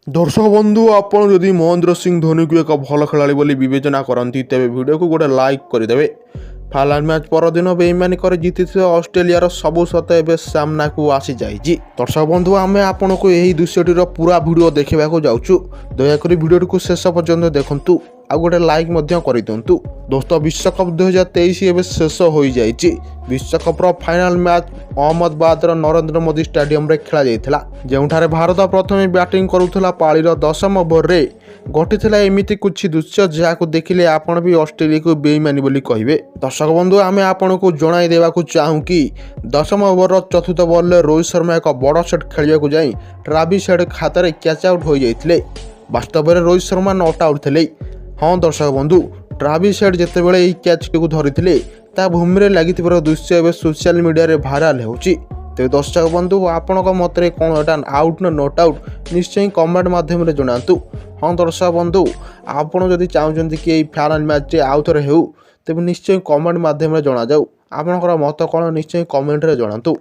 दर्शक बंधु आपण जदि महेंद्र सिंह धोनी को एक भल खेला बोली विवेचना करती तेज वीडियो को गोटे लाइक करदे। फाइनल मैच परदिन बेईमानी कर जीति ऑस्ट्रेलिया सबु सत एवं सामना को आसी जाइए। दर्शक बंधु आम आपन को यही दृश्यटीर पूरा वीडियो देखा जाऊँ। दयाकोरी वीडियो को शेष पर्यंत देखु आ गोटे लाइक कर दिंतु। दोस्त विश्वकप 2023 एवं शेष हो जाइए। विश्वकप्र final match Ahmedabad Narendra Modi stadium रे खेला जाइथिला, जेउठारे भारत प्रथमे बैटिंग करुथला। पाळीर 10म ओवर रे घटिथिला एमिति कुछ दृश्य जहां देखिले आपण भी ऑस्ट्रेलिया को बेईमानी बोली कहिबे। दर्शक बंधु आमे आपण को जणाई देबाकू चाहूँ कि 10म ओवर चतुर्थ बॉल रे रोहित शर्मा एक बड़ शॉट खेलिया जाई ट्राविस हेड खातार कैच आउट हो जाइथिले। वास्तव में रोहित शर्मा नॉट आउट थिले। हाँ दर्शक बंधु, ट्राविस हेड जितेबाला यही कैच टी धरी भूमि में लगी दृश्य एवं सोशल मीडिया भाइराल होची। तेज दर्शक बंधु आपण मत कौन एटा आउट ना नॉट आउट निश्चय कमेंट माध्यम जनातु। हाँ दर्शक बंधु, आपड़ जदि चाहते कि फाइनल मैच आउ थे हो तेज निश्चय कमेंट माध्यम जना जाऊ। आपणकर मत कौन निश्चय कमेंट रे जनातु।